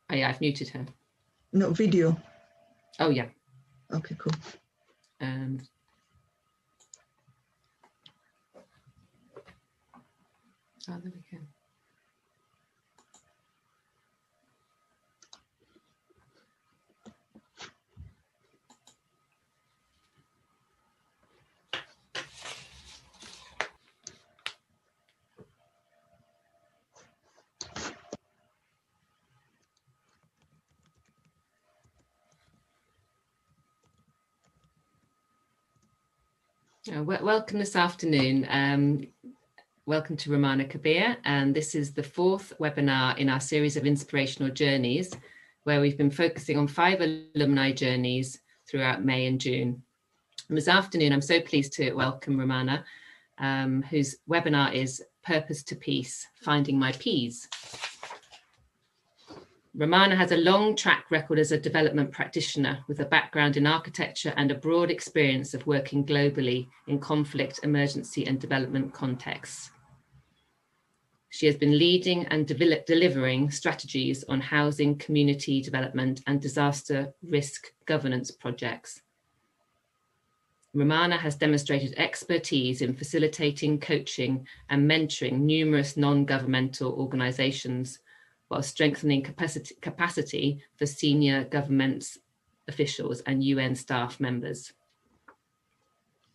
Oh yeah, I've muted her. No, video. Oh yeah. Okay, cool. Oh, there we go. Welcome this afternoon. Welcome to Rumana Kabir, and this is the 4th webinar in our series of inspirational journeys, where we've been focusing on 5 alumni journeys throughout May and June. And this afternoon, I'm so pleased to welcome Rumana, whose webinar is Purpose to Peace, Finding My Peas. Rumana has a long track record as a development practitioner with a background in architecture and a broad experience of working globally in conflict, emergency and development contexts. She has been leading and delivering strategies on housing, community development and disaster risk governance projects. Rumana has demonstrated expertise in facilitating, coaching and mentoring numerous non-governmental organisations while strengthening capacity for senior government officials and UN staff members.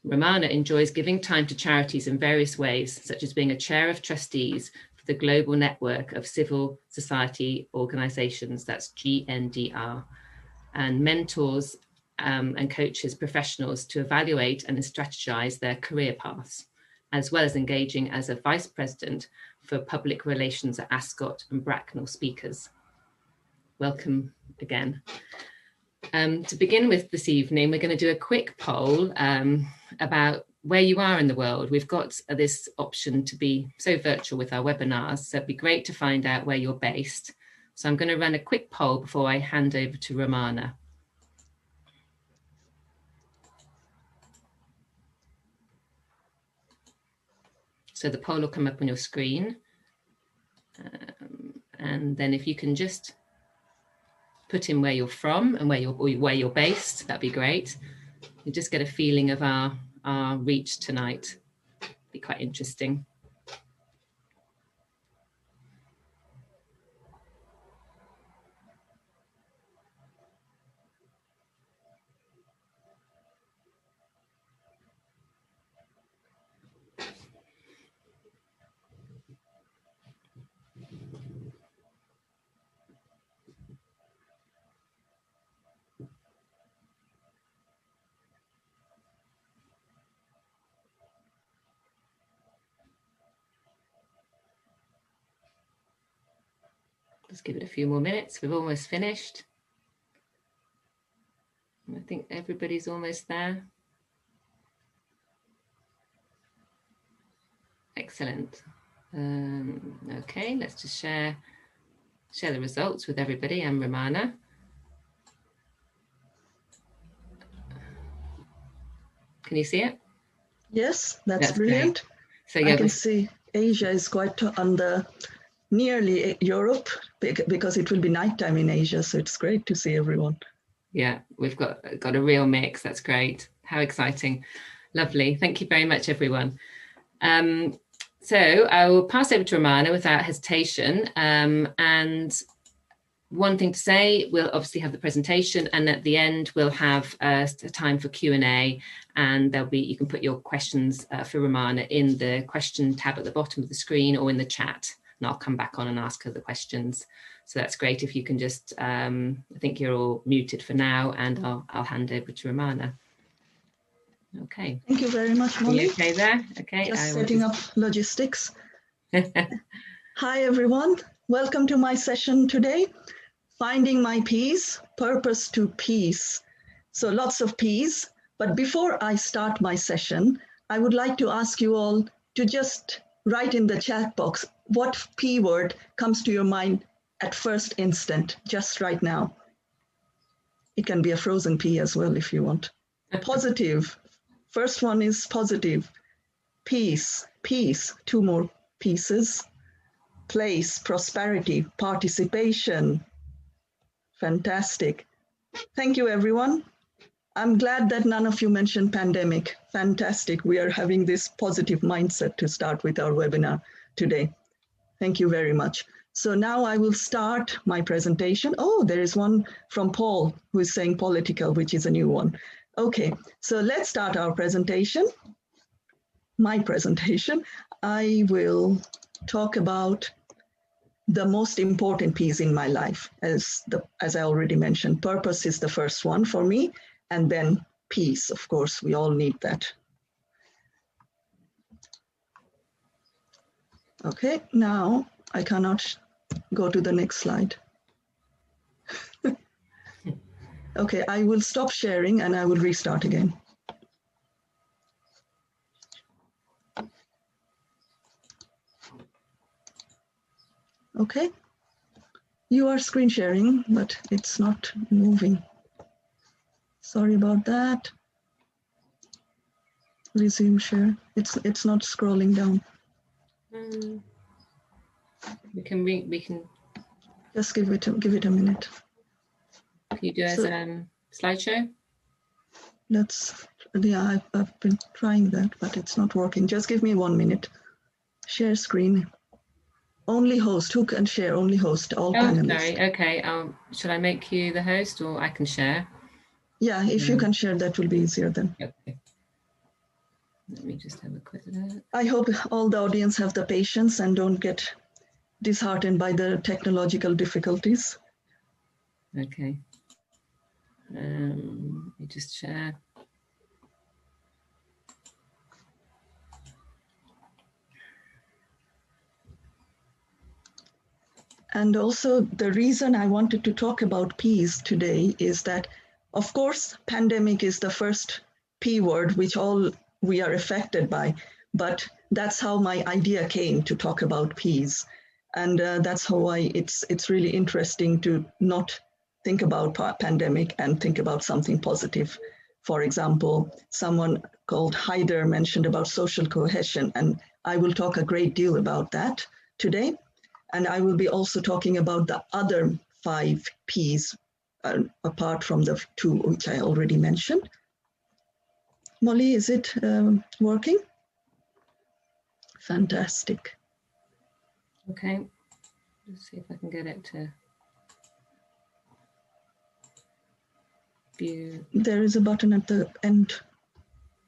Rumana enjoys giving time to charities in various ways, such as being a chair of trustees for the global network of civil society organisations, that's GNDR, and mentors and coaches professionals to evaluate and strategise their career paths, as well as engaging as a vice president for public relations at Ascot and Bracknell speakers. Welcome again. To begin with this evening, we're going to do a quick poll about where you are in the world. We've got this option to be so virtual with our webinars, so it'd be great to find out where you're based. So I'm going to run a quick poll before I hand over to Rumana. So the poll will come up on your screen. And then if you can just put in where you're from and where you're based, that'd be great. You just get a feeling of our reach tonight. Be quite interesting. Just give it a few more minutes. We've almost finished. I think everybody's almost there. Excellent. Okay, let's just share the results with everybody and Rumana. Can you see it? Yes, that's brilliant. So yeah, I can see Asia is quite on the nearly Europe because it will be nighttime in Asia, so it's great to see everyone. Yeah, we've got a real mix. That's great. How exciting. Lovely. Thank you very much, everyone. So I will pass over to Rumana without hesitation. And one thing to say, we'll obviously have the presentation, and at the end we'll have a time for Q&A, and there'll be, you can put your questions for Rumana in the question tab at the bottom of the screen or in the chat, and I'll come back on and ask her the questions. So that's great if you can just, I think you're all muted for now, and I'll hand over to Rumana. Okay. Thank you very much, Molly. Are you okay there? Okay. Just setting up logistics. Hi, everyone. Welcome to my session today. Finding my peace, purpose to peace. So lots of peace. But before I start my session, I would like to ask you all to just write in the chat box what P word comes to your mind at first instant, just right now. It can be a frozen pea as well if you want. Positive. First one is positive. Peace, peace, 2 more pieces. Place, prosperity, participation. Fantastic. Thank you, everyone. I'm glad that none of you mentioned pandemic. Fantastic. We are having this positive mindset to start with our webinar today. Thank you very much. So now I will start my presentation. Oh, there is one from Paul who is saying political, which is a new one. Okay, so let's start our presentation. My presentation. I will talk about the most important piece in my life. As I already mentioned, purpose is the first one for me, and then peace. Of course, we all need that. Okay, now I cannot go to the next slide. Okay, I will stop sharing and I will restart again. Okay, you are screen sharing, but it's not moving. Sorry about that. Resume share. It's not scrolling down. We can just give it a minute. Can you do as a slideshow? Yeah, I've been trying that, but it's not working. Just give me 1 minute. Share screen. Only host. Who can share? Only host. All panelists. Sorry. Okay. Should I make you the host, or I can share? Yeah, if you can share, that will be easier then. Okay. Let me just have a quick look. I hope all the audience have the patience and don't get disheartened by the technological difficulties. Okay. Let me just share. And also the reason I wanted to talk about peace today is that, of course, pandemic is the first P word which all we are affected by, but that's how my idea came to talk about peace. And that's how it's really interesting to not think about pandemic and think about something positive. For example, someone called Haider mentioned about social cohesion, and I will talk a great deal about that today. And I will be also talking about the other 5 Ps, apart from the 2 which I already mentioned. Molly, is it working? Fantastic. Okay, let's see if I can get it to view. There is a button at the end.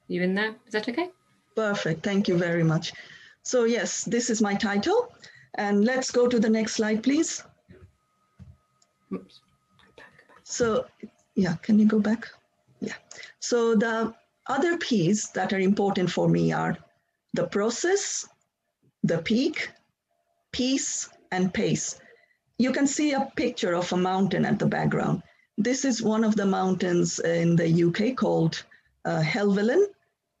You in there? Is that okay? Perfect, thank you very much. So yes, this is my title. And let's go to the next slide, please. Oops. So, yeah, can you go back? Yeah. So the other Ps that are important for me are the process, the peak, peace, and pace. You can see a picture of a mountain at the background. This is one of the mountains in the UK called Helvellyn.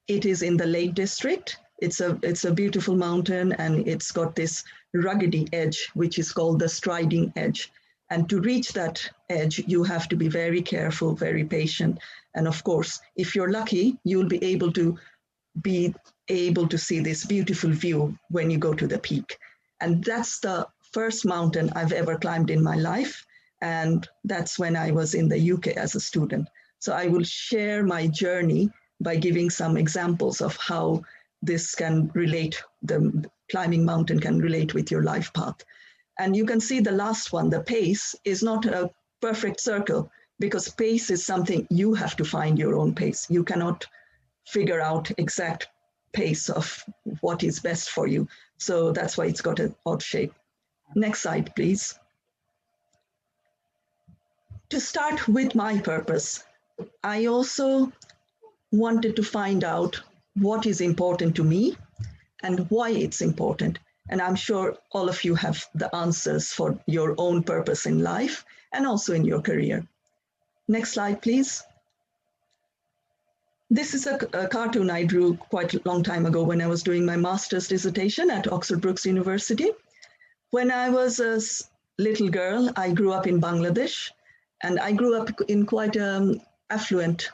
It is in the Lake District. It's a beautiful mountain, and it's got this ruggedy edge, which is called the striding edge. And to reach that edge, you have to be very careful, very patient. And of course, if you're lucky, you'll be able to see this beautiful view when you go to the peak. And that's the first mountain I've ever climbed in my life. And that's when I was in the UK as a student. So I will share my journey by giving some examples of how this can relate, the climbing mountain can relate with your life path. And you can see the last one, the pace, is not a perfect circle, because pace is something you have to find your own pace. You cannot figure out exact pace of what is best for you. So that's why it's got an odd shape. Next slide, please. To start with my purpose, I also wanted to find out what is important to me and why it's important. And I'm sure all of you have the answers for your own purpose in life and also in your career. Next slide, please. This is a cartoon I drew quite a long time ago when I was doing my master's dissertation at Oxford Brookes University. When I was a little girl, I grew up in Bangladesh, and I grew up in quite an affluent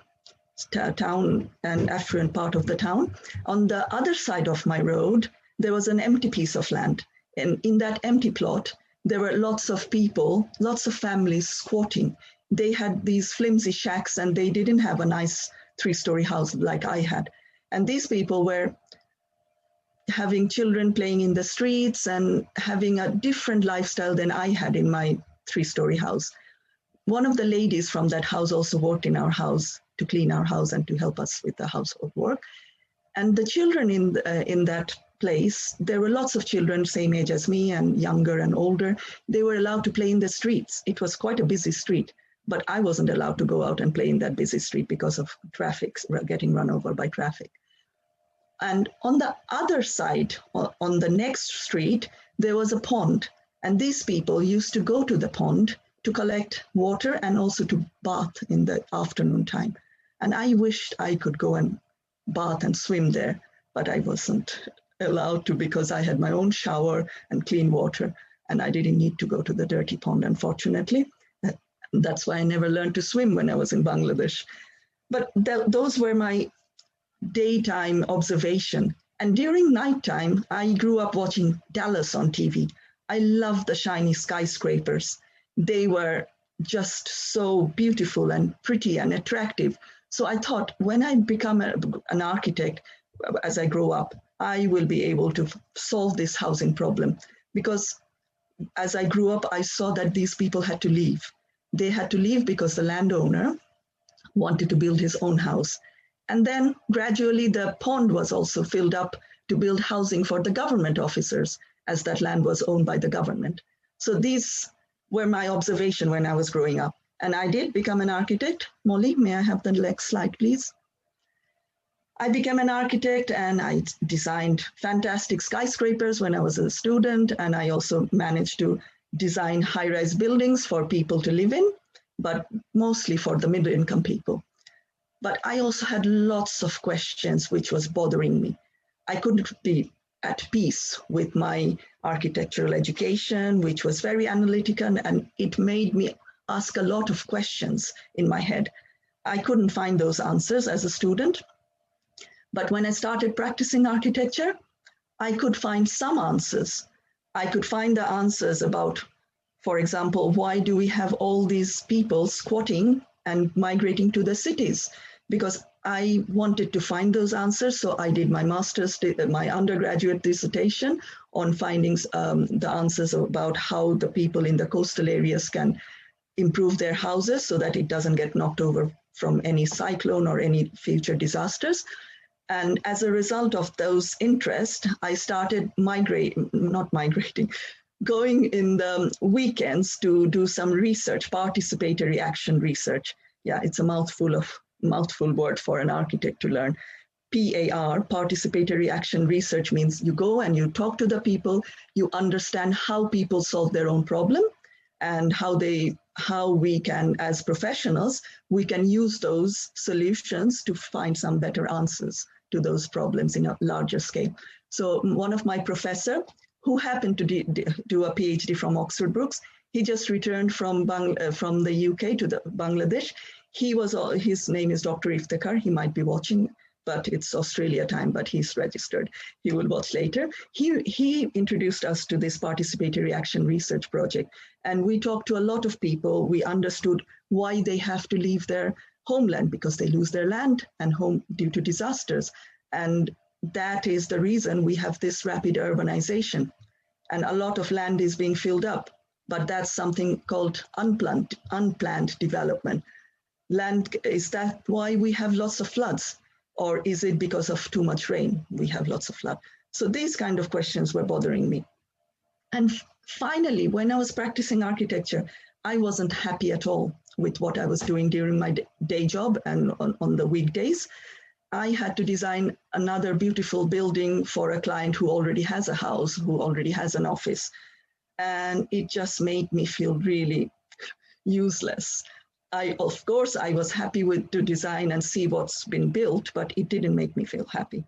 town and affluent part of the town. On the other side of my road, there was an empty piece of land. And in that empty plot, there were lots of people, lots of families squatting. They had these flimsy shacks and they didn't have a nice 3-story house like I had. And these people were having children playing in the streets and having a different lifestyle than I had in my 3-story house. One of the ladies from that house also worked in our house to clean our house and to help us with the household work. And the children in that place, there were lots of children same age as me and younger and older. They were allowed to play in the streets. It was quite a busy street, but I wasn't allowed to go out and play in that busy street because of traffic, getting run over by traffic. And on the other side, on the next street, there was a pond. And these people used to go to the pond to collect water and also to bath in the afternoon time. And I wished I could go and bath and swim there, but I wasn't allowed to because I had my own shower and clean water, and I didn't need to go to the dirty pond, unfortunately. That's why I never learned to swim when I was in Bangladesh. But those were my daytime observation. And during nighttime, I grew up watching Dallas on TV. I loved the shiny skyscrapers. They were just so beautiful and pretty and attractive. So I thought, when I become an architect, as I grow up, I will be able to solve this housing problem. Because as I grew up, I saw that these people had to leave. They had to leave because the landowner wanted to build his own house. And then gradually the pond was also filled up to build housing for the government officers, as that land was owned by the government. So these were my observation when I was growing up. And I did become an architect. Molly, may I have the next slide, please? I became an architect and I designed fantastic skyscrapers when I was a student. And I also managed to design high-rise buildings for people to live in, but mostly for the middle-income people. But I also had lots of questions which was bothering me. I couldn't be at peace with my architectural education, which was very analytical, and it made me ask a lot of questions in my head. I couldn't find those answers as a student. But when I started practicing architecture, I could find some answers. I could find the answers about, for example, why do we have all these people squatting and migrating to the cities? Because I wanted to find those answers. So I did my master's, my undergraduate dissertation on findings, the answers about how the people in the coastal areas can improve their houses so that it doesn't get knocked over from any cyclone or any future disasters. And as a result of those interests, I started going in the weekends to do some research, participatory action research. Yeah, it's a mouthful word for an architect to learn. PAR, participatory action research, means you go and you talk to the people, you understand how people solve their own problem and how we can, as professionals, we can use those solutions to find some better answers to those problems in a larger scale. So one of my professors, who happened to do a PhD from Oxford Brookes, he just returned from the UK to Bangladesh. His name is Dr. Iftikhar. He might be watching, but it's Australia time, but he's registered. He will watch later. He introduced us to this participatory action research project. And we talked to a lot of people. We understood why they have to leave their homeland, because they lose their land and home due to disasters. And that is the reason we have this rapid urbanization. And a lot of land is being filled up, but that's something called unplanned development. Land, is that why we have lots of floods? Or is it because of too much rain? We have lots of flood. So these kind of questions were bothering me. And finally, when I was practicing architecture, I wasn't happy at all with what I was doing during my day job and on the weekdays. I had to design another beautiful building for a client who already has a house, who already has an office. And it just made me feel really useless. Of course, I was happy to design and see what's been built, but it didn't make me feel happy.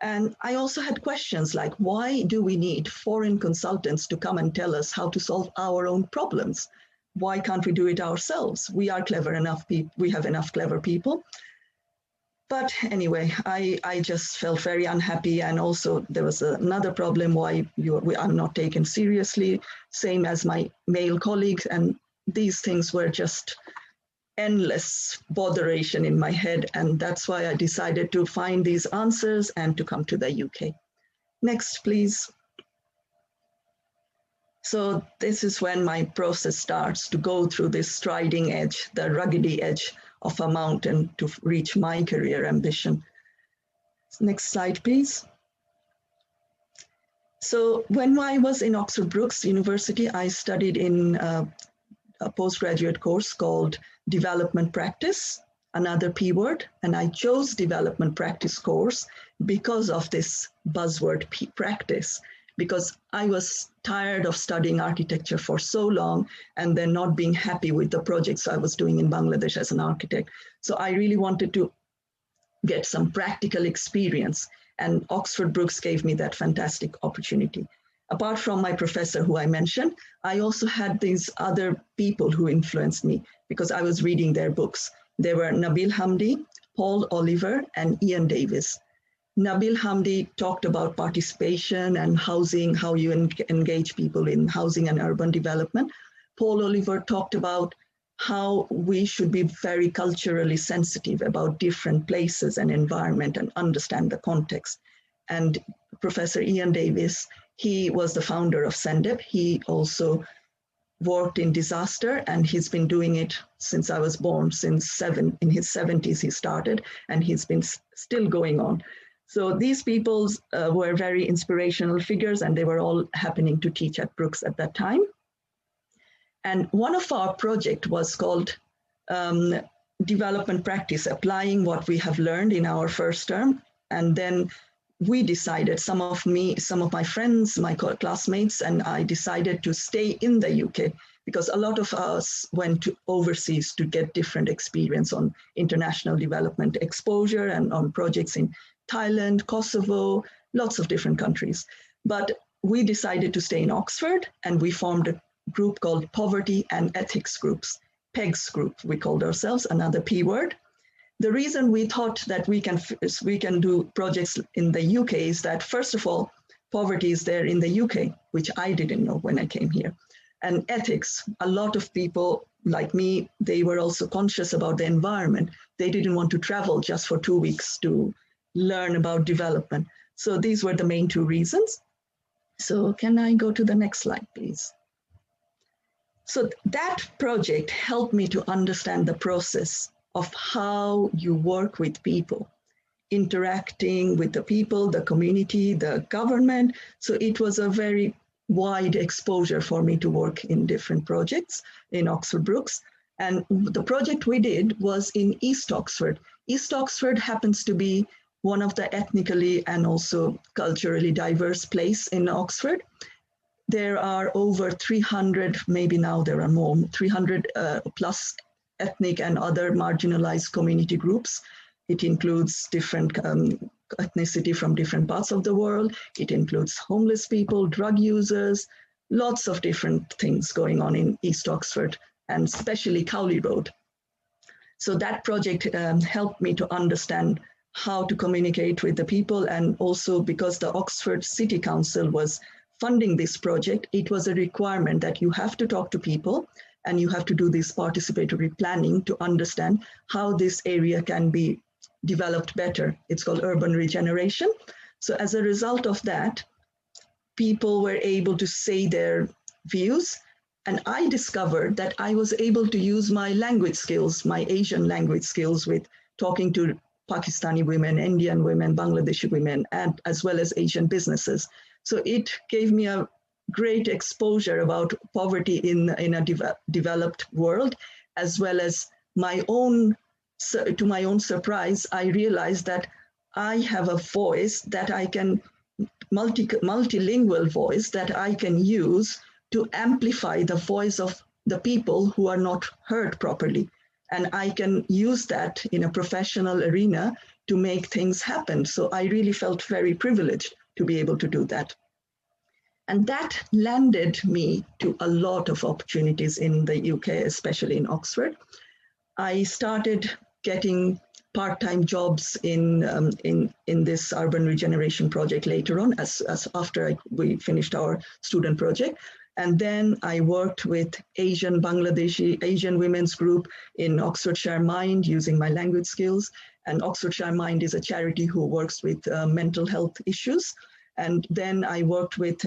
And I also had questions like, why do we need foreign consultants to come and tell us how to solve our own problems? Why can't we do it ourselves? We are clever enough, we have enough clever people. But anyway, I just felt very unhappy. And also there was another problem why I'm not taken seriously, same as my male colleagues. And these things were just endless botheration in my head. And that's why I decided to find these answers and to come to the UK. Next, please. So this is when my process starts to go through this striding edge, the ruggedy edge of a mountain to reach my career ambition. Next slide, please. So when I was in Oxford Brookes University, I studied in a postgraduate course called Development Practice, another P word, and I chose Development Practice course because of this buzzword practice, because I was tired of studying architecture for so long and then not being happy with the projects I was doing in Bangladesh as an architect. So I really wanted to get some practical experience, and Oxford Brookes gave me that fantastic opportunity. Apart from my professor who I mentioned, I also had these other people who influenced me because I was reading their books. They were Nabil Hamdi, Paul Oliver, and Ian Davis. Nabil Hamdi talked about participation and housing, how you engage people in housing and urban development. Paul Oliver talked about how we should be very culturally sensitive about different places and environment and understand the context. And Professor Ian Davis, he was the founder of CENDEP. He also worked in disaster, and he's been doing it since I was born, in his 70s he started, and he's been still going on. So these people were very inspirational figures, and they were all happening to teach at Brookes at that time. And one of our project was called Development Practice, applying what we have learned in our first term. And then we decided, some of my friends, my classmates, and I decided to stay in the UK because a lot of us went to overseas to get different experience on international development exposure and on projects in Thailand, Kosovo, lots of different countries. But we decided to stay in Oxford, and we formed a group called Poverty and Ethics Groups, PEGS group, we called ourselves, another P word. The reason we thought that we can do projects in the UK is that, first of all, poverty is there in the UK, which I didn't know when I came here. And ethics, a lot of people like me, they were also conscious about the environment. They didn't want to travel just for 2 weeks to learn about development. So these were the main two reasons. So can I go to the next slide, please? So that project helped me to understand the process of how you work with people, interacting with the people, the community, the government. So it was a very wide exposure for me to work in different projects in Oxford Brookes. And the project we did was in East Oxford. East Oxford happens to be one of the ethnically and also culturally diverse place in Oxford. There are over 300, maybe now there are more, 300 plus ethnic and other marginalized community groups. It includes different ethnicity from different parts of the world. It includes homeless people, drug users, lots of different things going on in East Oxford, and especially Cowley Road. So that project helped me to understand how to communicate with the people. And also because the Oxford City Council was funding this project, it was a requirement that you have to talk to people and you have to do this participatory planning to understand how this area can be developed better. It's called urban regeneration. So as a result of that, people were able to say their views. And I discovered that I was able to use my language skills, my Asian language skills, with talking to Pakistani women, Indian women, Bangladeshi women, and as well as Asian businesses. So it gave me a great exposure about poverty in a developed world, as well as to my own surprise, I realized that I have a voice that I can, multilingual voice that I can use to amplify the voice of the people who are not heard properly. And I can use that in a professional arena to make things happen. So I really felt very privileged to be able to do that. And that landed me to a lot of opportunities in the UK, especially in Oxford. I started getting part-time jobs in this urban regeneration project later on, as after we finished our student project. And then I worked with Asian women's group in Oxfordshire Mind using my language skills. And Oxfordshire Mind is a charity who works with mental health issues. And then I worked with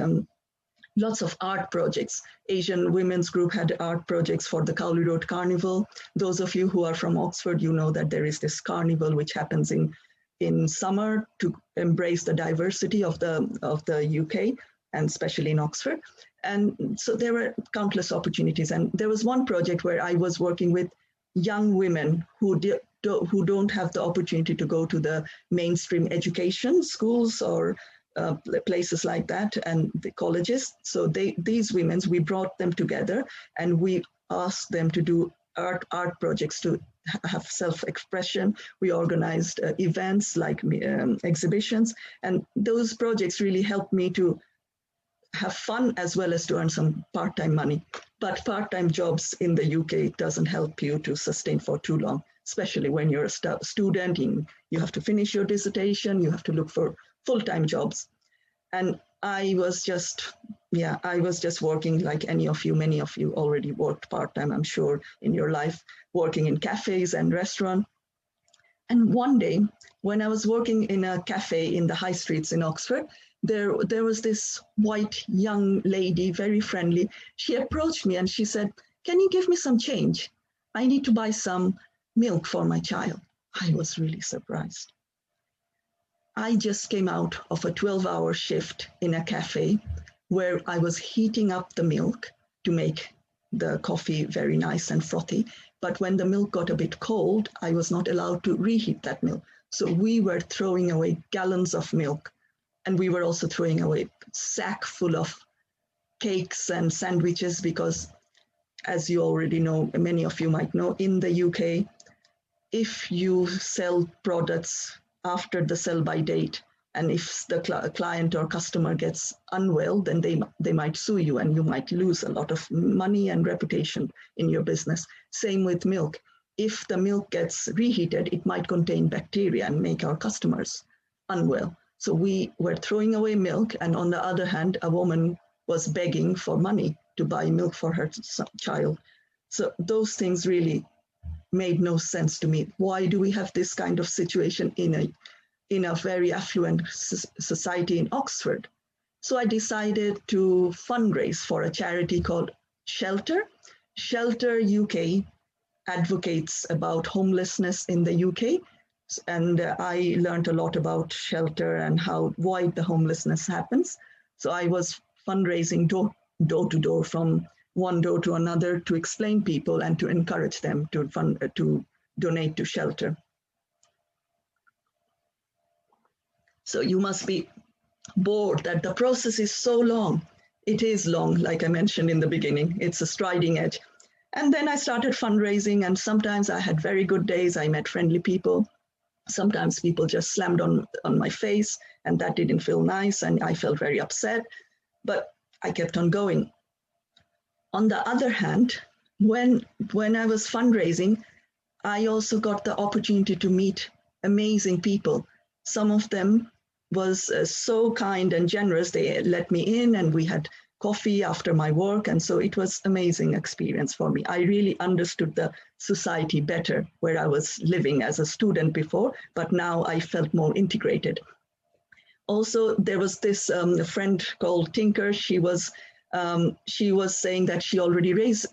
lots of art projects. Asian women's group had art projects for the Cowley Road Carnival. Those of you who are from Oxford, you know that there is this carnival which happens in summer to embrace the diversity of the UK, and especially in Oxford. And so there were countless opportunities. And there was one project where I was working with young women who don't have the opportunity to go to the mainstream education schools or places like that and the colleges. So these women, we brought them together and we asked them to do art projects to have self-expression. We organized events like exhibitions, and those projects really helped me to have fun as well as to earn some part-time money. But part-time jobs in the UK doesn't help you to sustain for too long, especially when you're a student and you have to finish your dissertation, you have to look for full-time jobs. And I was just working like many of you already worked part-time, I'm sure, in your life, working in cafes and restaurants. And one day, when I was working in a cafe in the high streets in Oxford, there was this white young lady, very friendly. She approached me and she said, "Can you give me some change? I need to buy some milk for my child." I was really surprised. I just came out of a 12-hour shift in a cafe where I was heating up the milk to make the coffee very nice and frothy. But when the milk got a bit cold, I was not allowed to reheat that milk. So we were throwing away gallons of milk. And we were also throwing away a sack full of cakes and sandwiches because, as you already know, many of you might know, in the UK, if you sell products after the sell-by date, and if the client or customer gets unwell, then they might sue you and you might lose a lot of money and reputation in your business. Same with milk. If the milk gets reheated, it might contain bacteria and make our customers unwell. So we were throwing away milk, and on the other hand, a woman was begging for money to buy milk for her child. So those things really made no sense to me. Why do we have this kind of situation in a very affluent society in Oxford? So I decided to fundraise for a charity called Shelter. Shelter UK advocates about homelessness in the UK. And I learned a lot about Shelter and why the homelessness happens. So I was fundraising door to door, from one door to another, to explain people and to encourage them to donate to Shelter. So you must be bored that the process is so long. It is long, like I mentioned in the beginning. It's a striding edge. And then I started fundraising, and sometimes I had very good days. I met friendly people. Sometimes people just slammed on my face, and that didn't feel nice, and I felt very upset, but I kept on going. On the other hand, when I was fundraising, I also got the opportunity to meet amazing people. Some of them was so kind and generous. They let me in and we had coffee after my work. And so it was an amazing experience for me. I really understood the society better where I was living as a student before, but now I felt more integrated. Also, there was this friend called Tinker. She was saying that she already raised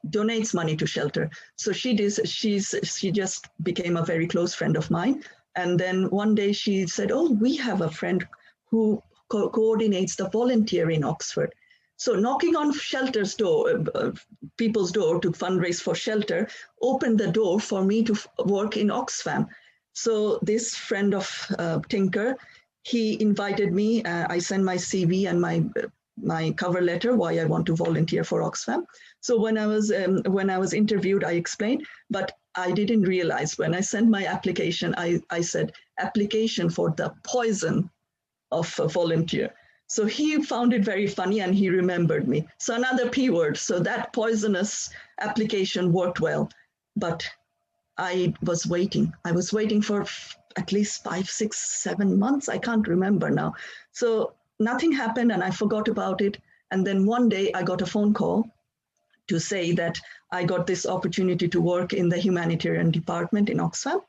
donates money to Shelter. So she just became a very close friend of mine. And then one day she said, "Oh, we have a friend who coordinates the volunteer in Oxford." So knocking on Shelter's door, people's door to fundraise for Shelter, opened the door for me to work in Oxfam. So this friend of Tinker, he invited me. I sent my CV and my cover letter why I want to volunteer for Oxfam. So when I was interviewed, I explained, but I didn't realize when I sent my application, I said application for the poison of a volunteer. So he found it very funny and he remembered me. So another P word. So that poisonous application worked well. But I was waiting. I was waiting for at least 5, 6, 7 months. I can't remember now. So nothing happened and I forgot about it. And then one day I got a phone call to say that I got this opportunity to work in the humanitarian department in Oxfam.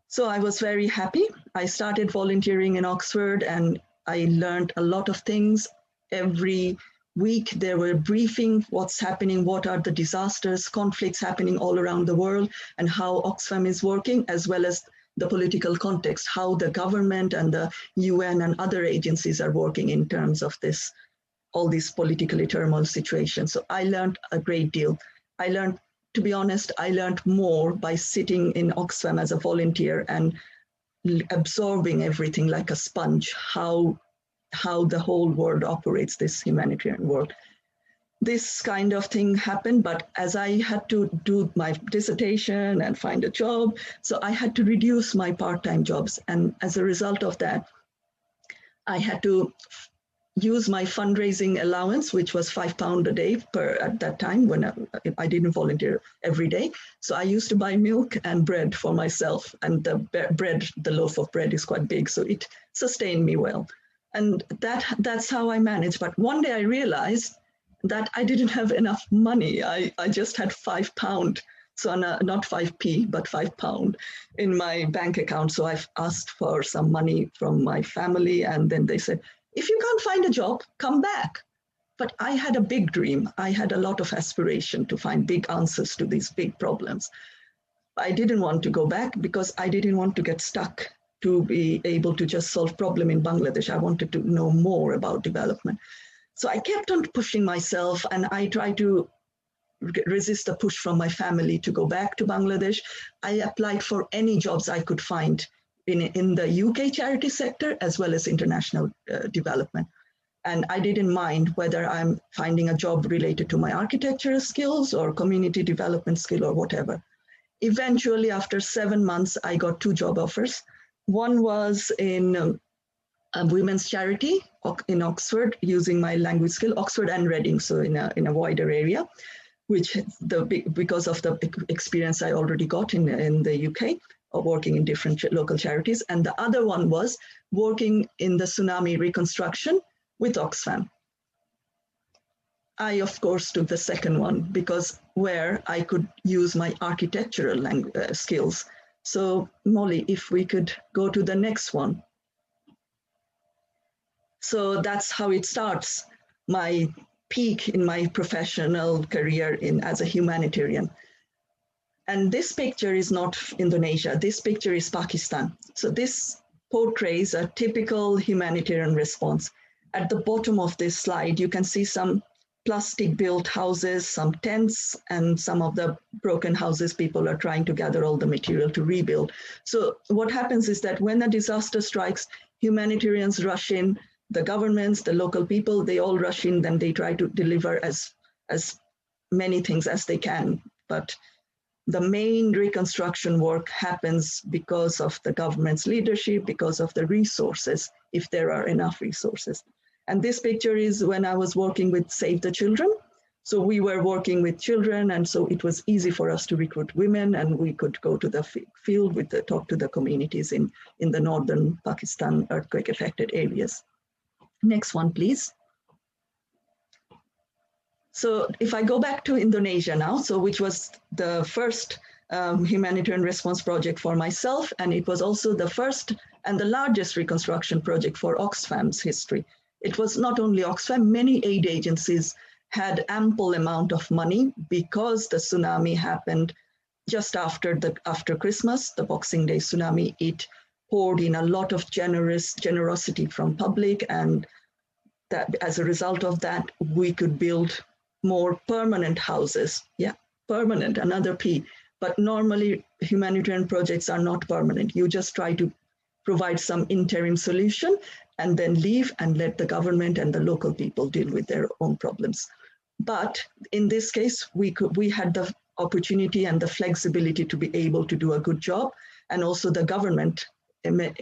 So I was very happy. I started volunteering in Oxford and I learned a lot of things. Every week there were briefing, what's happening, what are the disasters, conflicts happening all around the world, and how Oxfam is working, as well as the political context, how the government and the UN and other agencies are working in terms of this, all these politically turmoil situations. So I learned a great deal. I learned, to be honest, I learned more by sitting in Oxfam as a volunteer and absorbing everything like a sponge, how the whole world operates, this humanitarian world. This kind of thing happened, but as I had to do my dissertation and find a job, so I had to reduce my part-time jobs. And as a result of that, I had to use my fundraising allowance, which was £5 a day at that time when I didn't volunteer every day. So I used to buy milk and bread for myself, and the loaf of bread is quite big, so it sustained me well. And that's how I managed. But one day I realized that I didn't have enough money. I just had £5, so not 5p, but £5 in my bank account. So I've asked for some money from my family, and then they said, if you can't find a job, come back. But I had a big dream. I had a lot of aspiration to find big answers to these big problems. I didn't want to go back because I didn't want to get stuck to be able to just solve problem in Bangladesh. I wanted to know more about development. So I kept on pushing myself, and I tried to resist the push from my family to go back to Bangladesh. I applied for any jobs I could find in the UK charity sector, as well as international development. And I didn't mind whether I'm finding a job related to my architectural skills or community development skill or whatever. Eventually, after 7 months, I got 2 job offers. One was in a women's charity in Oxford, using my language skill, Oxford and Reading, so in a wider area, which because of the experience I already got in the UK, of working in different local charities. And the other one was working in the tsunami reconstruction with Oxfam. I, of course, took the second one because where I could use my architectural skills. So Molly, if we could go to the next one. So that's how it starts, my peak in my professional career as a humanitarian. And this picture is not Indonesia. This picture is Pakistan. So this portrays a typical humanitarian response. At the bottom of this slide, you can see some plastic-built houses, some tents, and some of the broken houses. People are trying to gather all the material to rebuild. So what happens is that when a disaster strikes, humanitarians rush in, the governments, the local people, they all rush in, then they try to deliver as many things as they can. But the main reconstruction work happens because of the government's leadership, because of the resources, if there are enough resources. And this picture is when I was working with Save the Children. So we were working with children, and so it was easy for us to recruit women, and we could go to the field talk to the communities in the northern Pakistan earthquake-affected areas. Next one, please. So if I go back to Indonesia now, so which was the first humanitarian response project for myself, and it was also the first and the largest reconstruction project for Oxfam's history. It was not only Oxfam, many aid agencies had ample amount of money because the tsunami happened just after Christmas, the Boxing Day tsunami. It poured in a lot of generosity from public, and that as a result of that, we could build more permanent houses. Yeah, permanent, another P. But normally humanitarian projects are not permanent. You just try to provide some interim solution and then leave and let the government and the local people deal with their own problems. But in this case, we had the opportunity and the flexibility to be able to do a good job. And also the government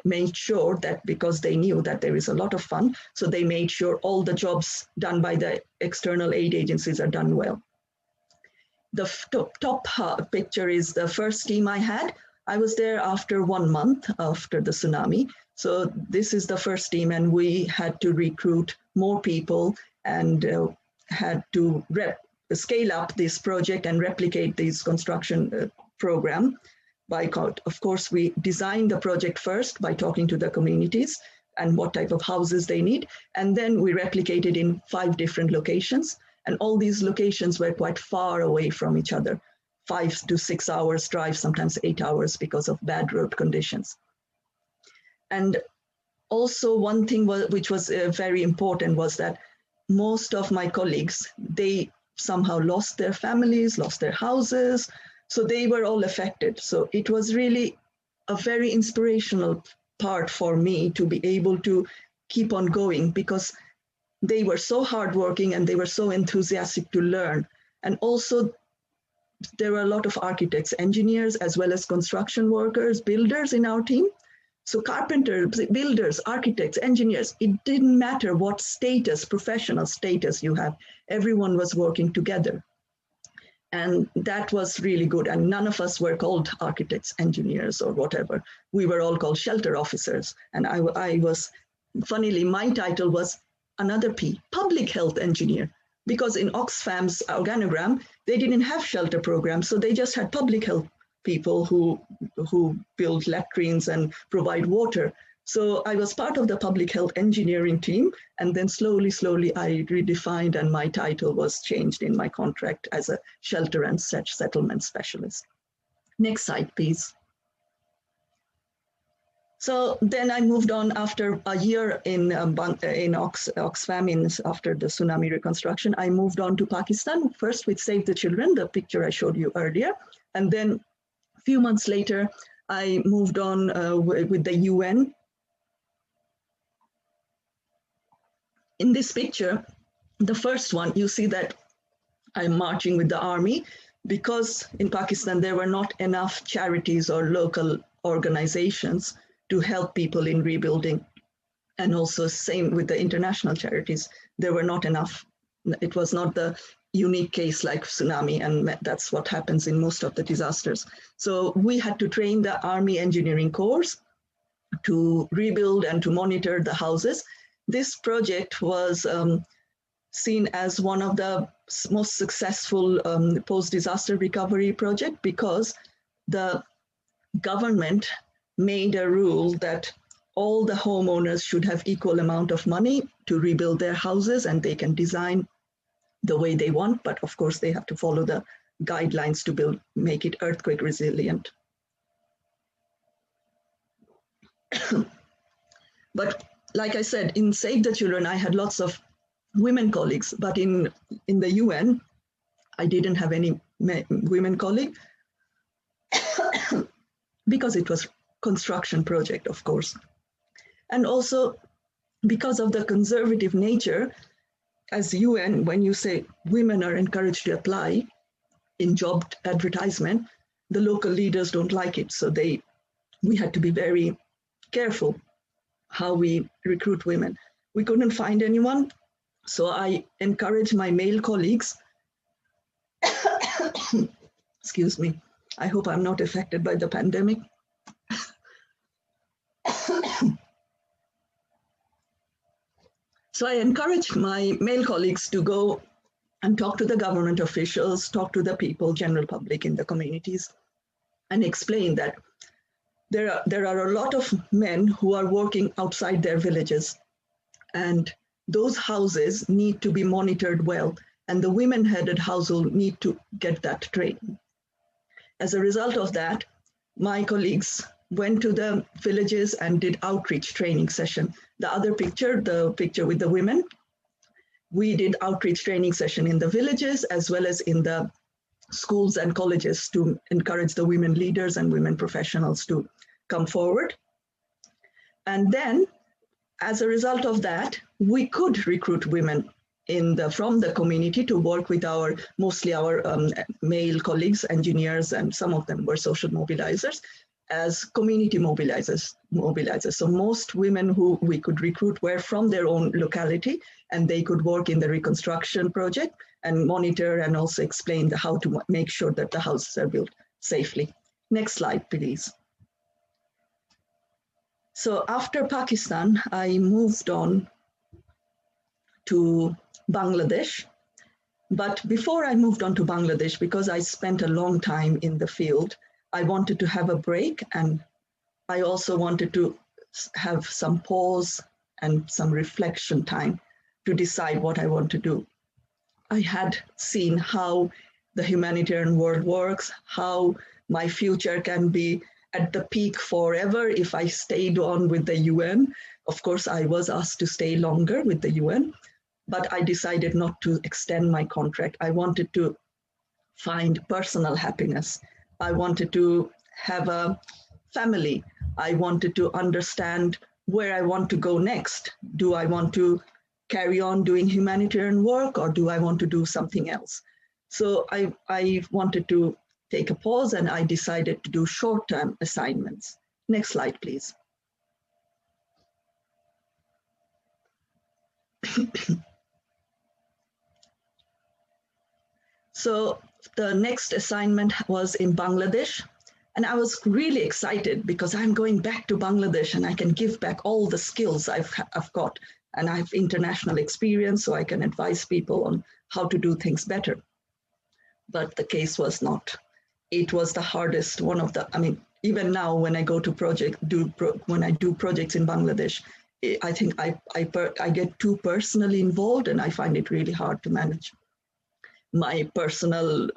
made sure that, because they knew that there is a lot of fund, so they made sure all the jobs done by the external aid agencies are done well. The top picture is the first team I had. I was there after 1 month after the tsunami. So this is the first team, and we had to recruit more people and had to scale up this project and replicate this construction program. Of course, we designed the project first by talking to the communities and what type of houses they need. And then we replicated in 5 different locations. And all these locations were quite far away from each other, 5 to 6 hours drive, sometimes 8 hours because of bad road conditions. And also one thing which was very important was that most of my colleagues, they somehow lost their families, lost their houses. So they were all affected. So it was really a very inspirational part for me to be able to keep on going, because they were so hardworking and they were so enthusiastic to learn. And also there were a lot of architects, engineers, as well as construction workers, builders in our team. So carpenters, builders, architects, engineers, it didn't matter what status, professional status you have, everyone was working together. And that was really good. And none of us were called architects, engineers, or whatever. We were all called shelter officers. And I was, funnily, my title was another P, public health engineer, because in Oxfam's organogram, they didn't have shelter programs. So they just had public health people who build latrines and provide water. So I was part of the public health engineering team, and then slowly I redefined, and my title was changed in my contract as a shelter and settlement specialist. Next slide, please. So then I moved on after a year in Oxfam, after the tsunami reconstruction. I moved on to Pakistan, first with Save the Children, the picture I showed you earlier. And then a few months later, I moved on with the UN. In this picture, the first one, you see that I'm marching with the army, because in Pakistan, there were not enough charities or local organizations to help people in rebuilding. And also same with the international charities, there were not enough. It was not the unique case like tsunami, and that's what happens in most of the disasters. So we had to train the Army Engineering Corps to rebuild and to monitor the houses. This project was seen as one of the most successful post-disaster recovery project, because the government made a rule that all the homeowners should have equal amount of money to rebuild their houses, and they can design the way they want, but of course they have to follow the guidelines to make it earthquake resilient. But like I said, in Save the Children, I had lots of women colleagues, but in the UN, I didn't have any women colleagues because it was construction project, of course. And also because of the conservative nature, as UN, when you say women are encouraged to apply in job advertisement, the local leaders don't like it. So we had to be very careful how we recruit women. We couldn't find anyone, so I encouraged my male colleagues. Excuse me, I hope I'm not affected by the pandemic. So I encouraged my male colleagues to go and talk to the government officials, talk to the people, general public in the communities, and explain that there are a lot of men who are working outside their villages, and those houses need to be monitored well, and the women-headed household need to get that training. As a result of that, my colleagues went to the villages and did outreach training session. The other picture, the picture with the women, we did outreach training session in the villages as well as in the schools and colleges to encourage the women leaders and women professionals to come forward. And then, as a result of that, we could recruit women from the community to work with mostly our male colleagues, engineers, and some of them were social mobilizers, as community mobilizers. So most women who we could recruit were from their own locality, and they could work in the reconstruction project. and monitor and also explain how to make sure that the houses are built safely. Next slide, please. So after Pakistan, I moved on to Bangladesh. But before I moved on to Bangladesh, because I spent a long time in the field, I wanted to have a break, and I also wanted to have some pause and some reflection time to decide what I want to do. I had seen how the humanitarian world works, how my future can be at the peak forever if I stayed on with the UN. Of course, I was asked to stay longer with the UN, but I decided not to extend my contract. I wanted to find personal happiness. I wanted to have a family. I wanted to understand where I want to go next. Do I want to carry on doing humanitarian work, or do I want to do something else? So I wanted to take a pause, and I decided to do short-term assignments. Next slide, please. So the next assignment was in Bangladesh. And I was really excited because I'm going back to Bangladesh and I can give back all the skills I've got. And I have international experience, so I can advise people on how to do things better. But the case was not. It was the hardest one of the, I mean, even now when I go to when I do projects in Bangladesh, I think I get too personally involved, and I find it really hard to manage my personal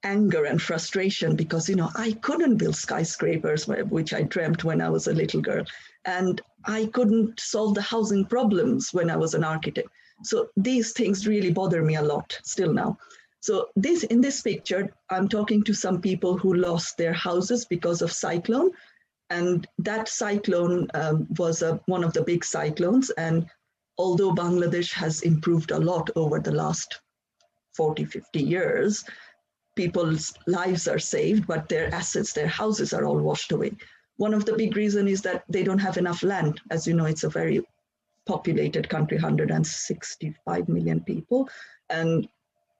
anger and frustration because, you know, I couldn't build skyscrapers, which I dreamt when I was a little girl. And I couldn't solve the housing problems when I was an architect. So these things really bother me a lot still now. So in this picture, I'm talking to some people who lost their houses because of cyclone. And that cyclone was one of the big cyclones. And although Bangladesh has improved a lot over the last 40, 50 years, people's lives are saved, but their assets, their houses are all washed away. One of the big reasons is that they don't have enough land. As you know, it's a very populated country, 165 million people, and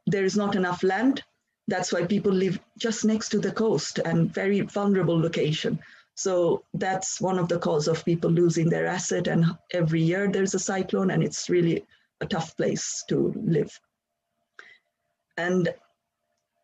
there is not enough land. That's why people live just next to the coast and very vulnerable location. So that's one of the cause of people losing their asset. And every year there's a cyclone, and it's really a tough place to live. And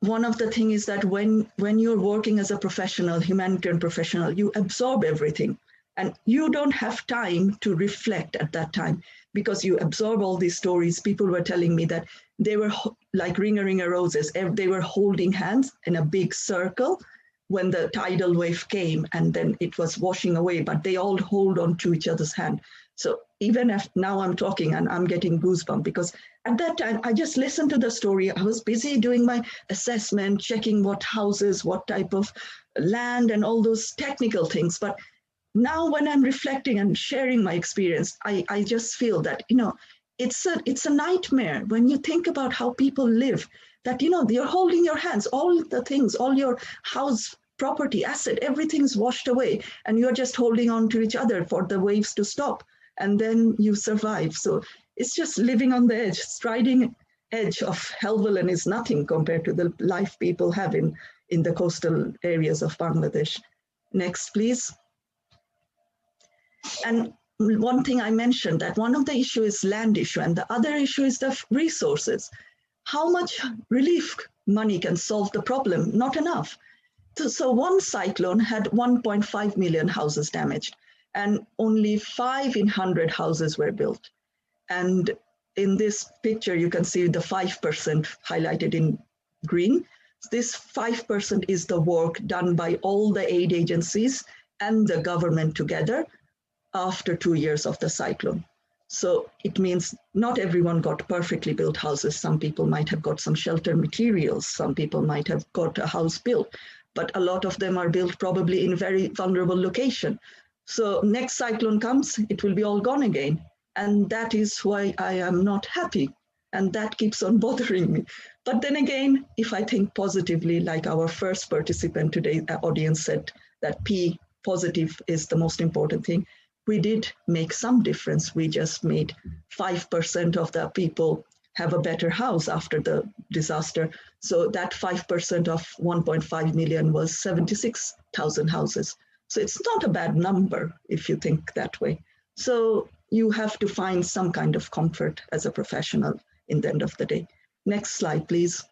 one of the things is that when you're working as a professional, humanitarian professional, you absorb everything. And you don't have time to reflect at that time because you absorb all these stories. People were telling me that they were like ring-a-ring-a roses. They were holding hands in a big circle when the tidal wave came, and then it was washing away, but they all hold on to each other's hand. So even if now I'm talking and I'm getting goosebumps because at that time, I just listened to the story. I was busy doing my assessment, checking what houses, what type of land and all those technical things. But now when I'm reflecting and sharing my experience, I just feel that, you know, it's a nightmare when you think about how people live, that, you know, you're holding your hands, all the things, all your house, property, asset, everything's washed away, and you're just holding on to each other for the waves to stop. And then you survive. So it's just living on the edge, striding edge of Helvellyn is nothing compared to the life people have in the coastal areas of Bangladesh. Next, please. And one thing I mentioned, that one of the issues is land issue, and the other issue is the resources. How much relief money can solve the problem? Not enough. So one cyclone had 1.5 million houses damaged, and only 5 in 100 houses were built. And in this picture, you can see the 5% highlighted in green. This 5% is the work done by all the aid agencies and the government together after 2 years of the cyclone. So it means not everyone got perfectly built houses. Some people might have got some shelter materials. Some people might have got a house built, but a lot of them are built probably in a very vulnerable location. So next cyclone comes, it will be all gone again. And that is why I am not happy. And that keeps on bothering me. But then again, if I think positively, like our first participant today, audience said that P, positive, is the most important thing. We did make some difference. We just made 5% of the people have a better house after the disaster. So that 5% of 1.5 million was 76,000 houses. So it's not a bad number if you think that way. So you have to find some kind of comfort as a professional in the end of the day. Next slide, please.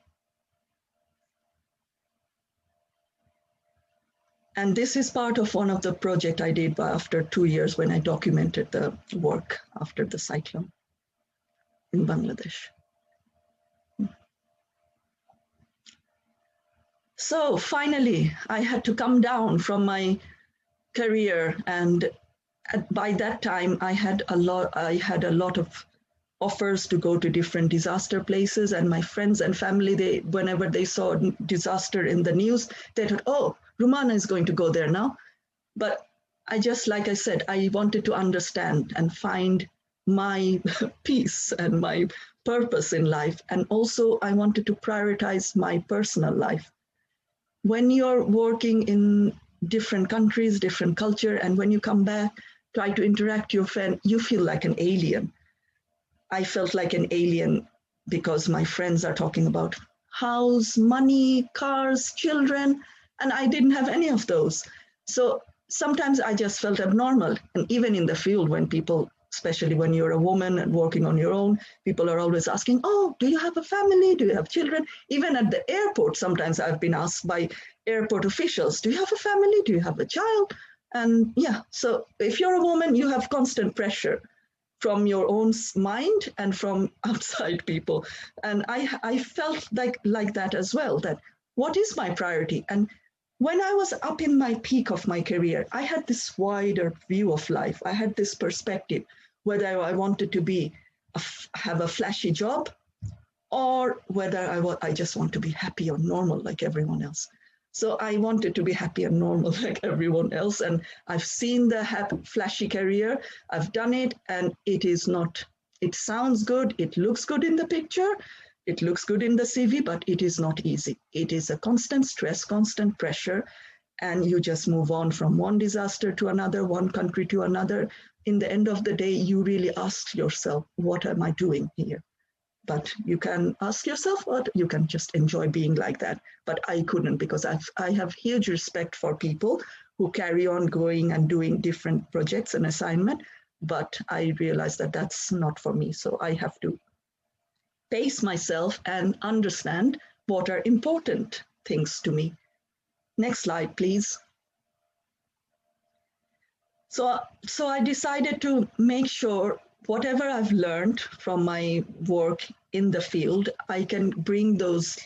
And this is part of one of the projects I did after 2 years when I documented the work after the cyclone in Bangladesh. So finally, I had to come down from my career, and by that time I had a lot of offers to go to different disaster places, and my friends and family, whenever they saw disaster in the news, they thought, oh, Rumana is going to go there now. But like I said, I wanted to understand and find my peace and my purpose in life. And also I wanted to prioritize my personal life. When you're working in different countries, different culture, and when you come back, try to interact with your friend, you feel like an alien. I felt like an alien because my friends are talking about house, money, cars, children, and I didn't have any of those. So sometimes I just felt abnormal. And even in the field, when people, especially when you're a woman and working on your own, people are always asking, oh, do you have a family? Do you have children? Even at the airport, sometimes I've been asked by airport officials, do you have a family? Do you have a child? And yeah, so if you're a woman, you have constant pressure from your own mind and from outside people. And I felt like that as well, that what is my priority? And when I was up in my peak of my career, I had this wider view of life. I had this perspective, whether I wanted to have a flashy job or whether I just want to be happy or normal like everyone else. So I wanted to be happy and normal like everyone else. And I've seen the flashy career, I've done it, and it is not, it sounds good, it looks good in the picture, it looks good in the CV, but it is not easy. It is a constant stress, constant pressure, and you just move on from one disaster to another, one country to another. In the end of the day, you really ask yourself, what am I doing here? But you can ask yourself, or you can just enjoy being like that. But I couldn't, because I have huge respect for people who carry on going and doing different projects and assignment. But I realized that that's not for me. So I have to pace myself and understand what are important things to me. Next slide, please. So I decided to make sure whatever I've learned from my work in the field, I can bring those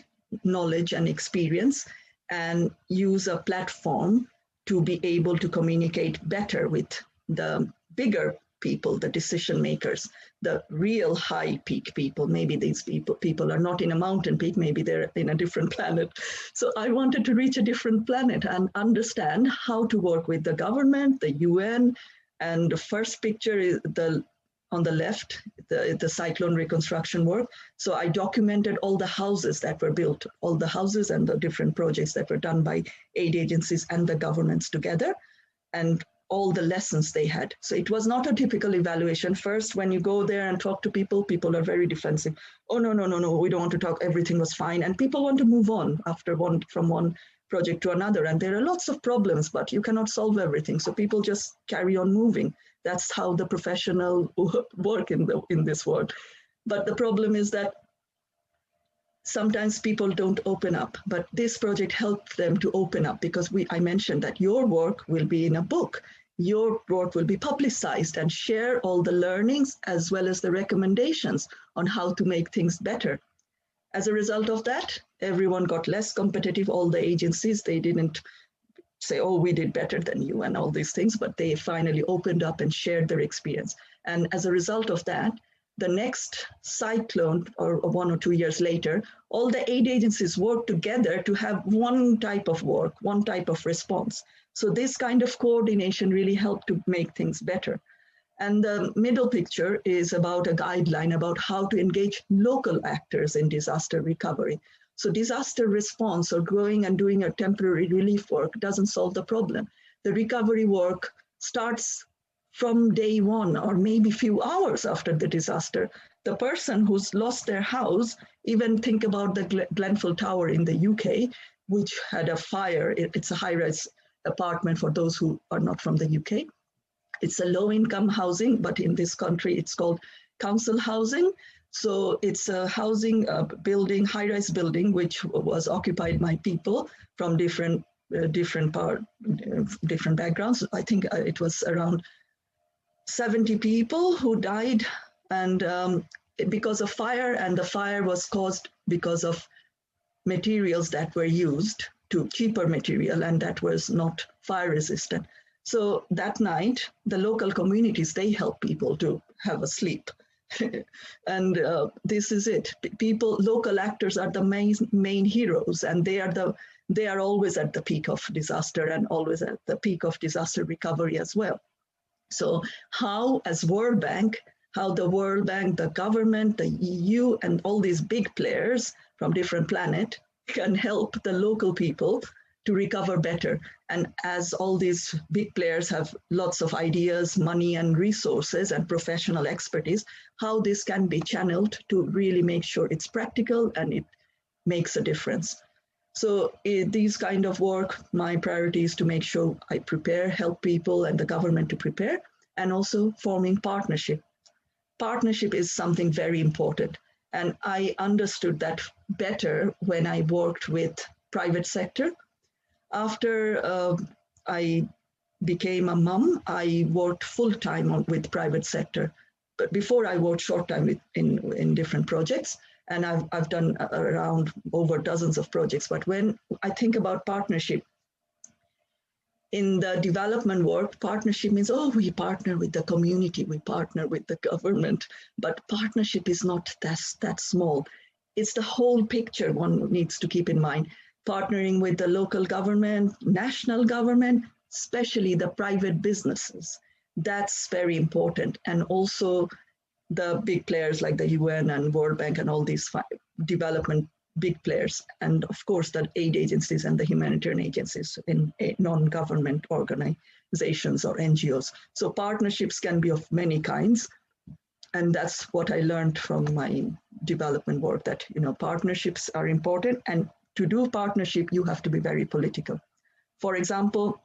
knowledge and experience and use a platform to be able to communicate better with the bigger people, the decision makers, the real high peak people. Maybe these people are not in a mountain peak, maybe they're in a different planet. So I wanted to reach a different planet and understand how to work with the government, the UN, and the first picture is on the left, the Cyclone Reconstruction work. So I documented all the houses that were built, all the houses and the different projects that were done by aid agencies and the governments together, and all the lessons they had. So it was not a typical evaluation. First, when you go there and talk to people, people are very defensive. Oh, no, we don't want to talk, everything was fine. And people want to move on from one project to another. And there are lots of problems, but you cannot solve everything. So people just carry on moving. That's how the professional work in this world. But the problem is that sometimes people don't open up, but this project helped them to open up, because I mentioned that your work will be in a book. Your work will be publicized and share all the learnings as well as the recommendations on how to make things better. As a result of that, everyone got less competitive. All the agencies, they didn't say, oh, we did better than you and all these things, but they finally opened up and shared their experience. And as a result of that, the next cyclone, or 1 or 2 years later, all the aid agencies worked together to have one type of work, one type of response. So this kind of coordination really helped to make things better. And the middle picture is about a guideline about how to engage local actors in disaster recovery. So disaster response or going and doing a temporary relief work doesn't solve the problem. The recovery work starts from day one or maybe few hours after the disaster. The person who's lost their house, even think about the Grenfell Tower in the UK, which had a fire. It's a high-rise apartment for those who are not from the UK. It's a low-income housing, but in this country, it's called council housing. So it's a housing building, high-rise building, which was occupied by people from different backgrounds. I think it was around 70 people who died, and because of fire, and the fire was caused because of materials that were used, to cheaper material, and that was not fire resistant. So that night, the local communities, they help people to have a sleep. And this is it. Local actors are the main heroes, and they are always at the peak of disaster and always at the peak of disaster recovery as well. So how, as World Bank, the government, the EU, and all these big players from different planet can help the local people to recover better. And as all these big players have lots of ideas, money and resources and professional expertise, how this can be channeled to really make sure it's practical and it makes a difference. So these kind of work, my priority is to make sure I prepare, help people and the government to prepare, and also forming partnership. Partnership is something very important. And I understood that better when I worked with private sector. After I became a mom, I worked full-time with private sector. But before I worked short-time in different projects, and I've done around over dozens of projects. But when I think about partnership, in the development work, partnership means, oh, we partner with the community, we partner with the government, but partnership is not that small. It's the whole picture one needs to keep in mind. Partnering with the local government, national government, especially the private businesses. That's very important. And also the big players like the UN and World Bank and all these development big players. And of course, the aid agencies and the humanitarian agencies in non-government organizations or NGOs. So partnerships can be of many kinds. And that's what I learned from my development work, that partnerships are important. And to do partnership, you have to be very political. For example,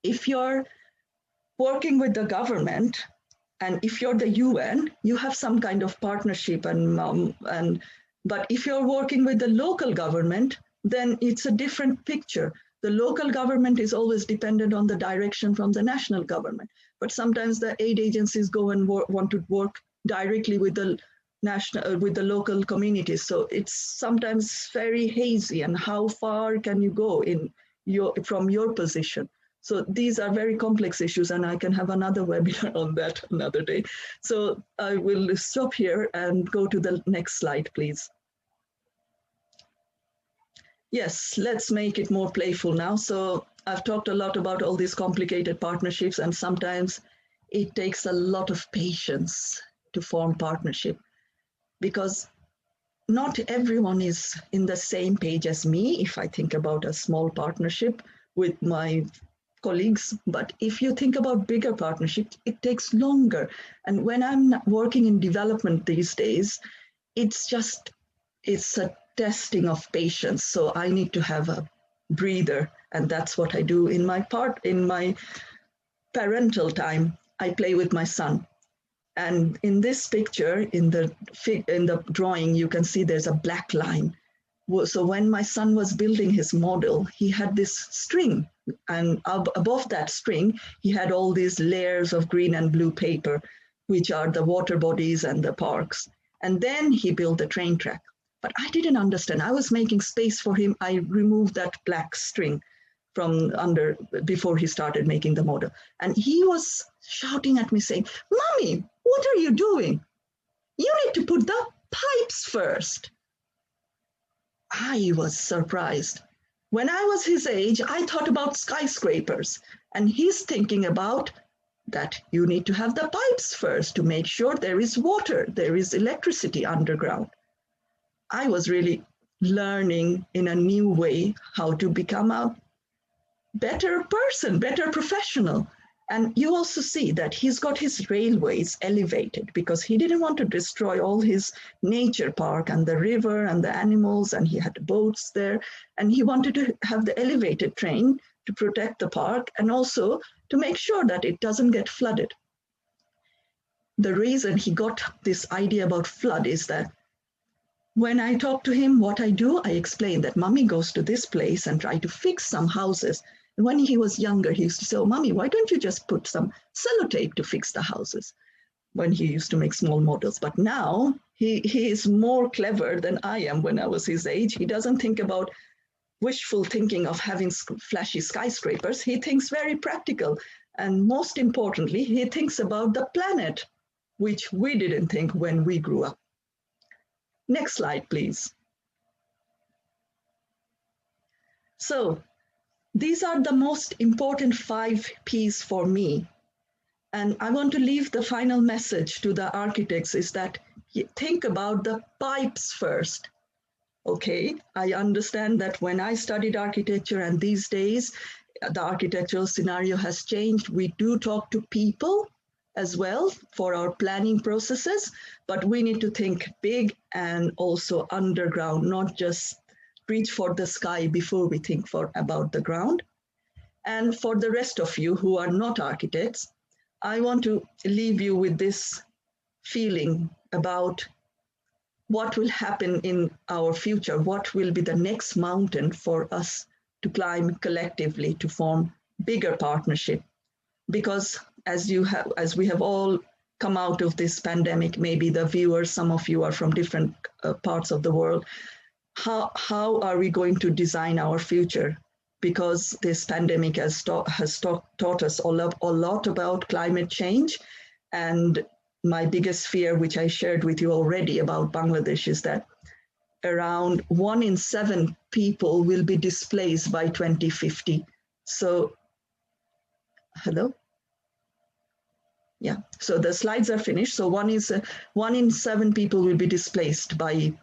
if you're working with the government, and if you're the UN, you have some kind of partnership, but if you're working with the local government, then it's a different picture. The local government is always dependent on the direction from the national government, but sometimes the aid agencies go and want to work directly with the local communities. So it's sometimes very hazy, and how far can you go from your position? So these are very complex issues, and I can have another webinar on that another day. So I will stop here and go to the next slide, please. Yes, let's make it more playful now. So I've talked a lot about all these complicated partnerships, and sometimes it takes a lot of patience to form partnership, because not everyone is in the same page as me if I think about a small partnership with my colleagues. But if you think about bigger partnerships, it takes longer. And when I'm working in development these days, it's a testing of patience. So I need to have a breather. And that's what I do in my parental time. I play with my son. And in this picture, in the drawing, you can see there's a black line. So when my son was building his model, he had this string, and above that string, he had all these layers of green and blue paper, which are the water bodies and the parks. And then he built the train track. But I didn't understand. I was making space for him. I removed that black string from under before he started making the model. And he was shouting at me saying, "Mommy, what are you doing? You need to put the pipes first." I was surprised. When I was his age, I thought about skyscrapers, and he's thinking about that you need to have the pipes first to make sure there is water, there is electricity underground. I was really learning in a new way how to become a better person, better professional. And you also see that he's got his railways elevated because he didn't want to destroy all his nature park and the river and the animals, and he had boats there. And he wanted to have the elevated train to protect the park and also to make sure that it doesn't get flooded. The reason he got this idea about flood is that when I talk to him, what I do, I explain that mommy goes to this place and try to fix some houses. And when he was younger, he used to say, oh, mommy, why don't you just put some sellotape to fix the houses? When he used to make small models. But now he is more clever than I am when I was his age. He doesn't think about wishful thinking of having flashy skyscrapers. He thinks very practical. And most importantly, he thinks about the planet, which we didn't think when we grew up. Next slide, please. So these are the most important 5 Ps for me. And I want to leave the final message to the architects is that you think about the pipes first. Okay, I understand that when I studied architecture and these days, the architectural scenario has changed. We do talk to people as well for our planning processes, but we need to think big and also underground, not just reach for the sky before we think about the ground. And for the rest of you who are not architects, I want to leave you with this feeling about what will happen in our future, what will be the next mountain for us to climb collectively to form bigger partnership. Because as we have all come out of this pandemic, maybe the viewers, some of you are from different parts of the world, how are we going to design our future? Because this pandemic has taught us a lot about climate change. And my biggest fear, which I shared with you already about Bangladesh, is that around 1 in 7 people will be displaced by 2050. So, hello? Yeah, so the slides are finished. So 1 in 7 people will be displaced by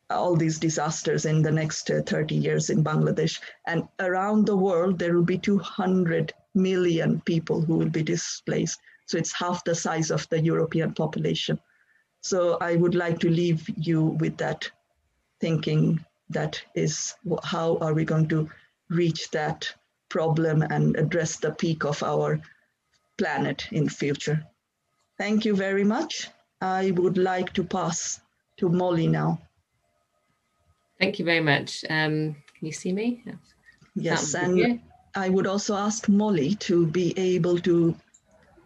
all these disasters in the next 30 years in Bangladesh. And around the world, there will be 200 million people who will be displaced. So it's half the size of the European population. So I would like to leave you with that thinking, that is, how are we going to reach that problem and address the peak of our planet in future. Thank you very much. I would like to pass to Molly now. Thank you very much. Can you see me? Yes, and I would also ask Molly to be able to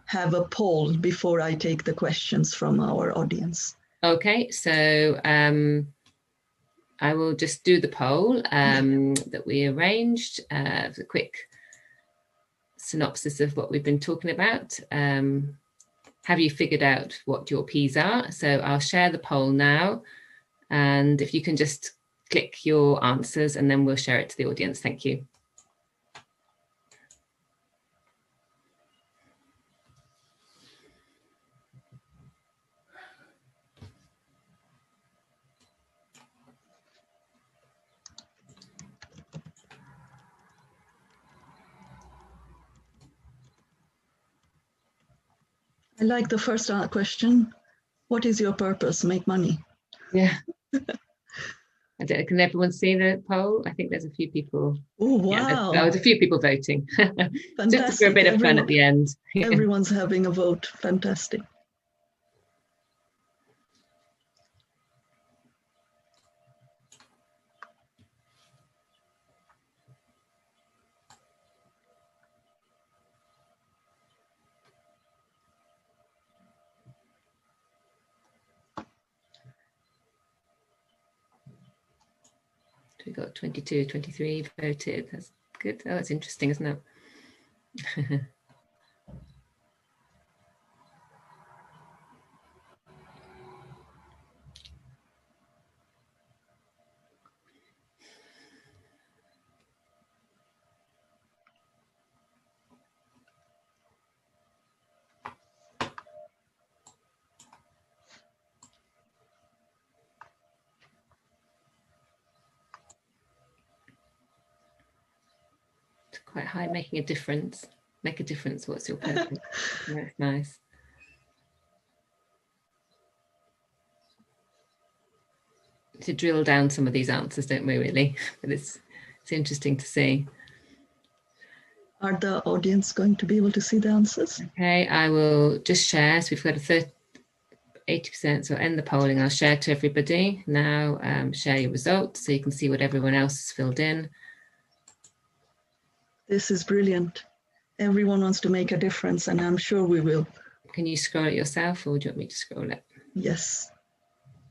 have a poll before I take the questions from our audience. Okay, so I will just do the poll that we arranged. A quick synopsis of what we've been talking about. Have you figured out what your Ps are? So I'll share the poll now. And if you can just click your answers and then we'll share it to the audience. Thank you. I like the first question. What is your purpose? Make money. Yeah. Can everyone see the poll? I think there's a few people. Oh, wow. Yeah, there's a few people voting. Fantastic. Just for a bit of fun at the end. Everyone's having a vote. Fantastic. We got 22, 23 voted. That's good. Oh, that's interesting, isn't it? Quite high, making a difference. make a difference. What's your purpose? That's nice. To drill down some of these answers, don't we, really? But it's interesting to see. Are the audience going to be able to see the answers? Okay, I will just share. So we've got a 80%, so I'll end the polling. I'll share to everybody now. Share your results so you can see what everyone else has filled in. This is brilliant. Everyone wants to make a difference, and I'm sure we will. Can you scroll it yourself, or do you want me to scroll it? Yes.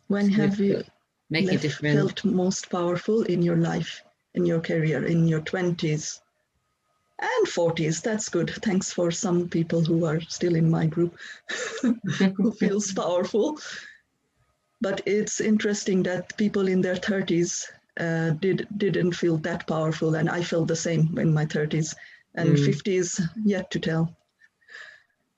When have you felt most powerful in your life, in your career, in your 20s and 40s? That's good. Thanks for some people who are still in my group who feels powerful. But it's interesting that people in their 30s didn't feel that powerful, and I felt the same in my 30s, and 50s yet to tell.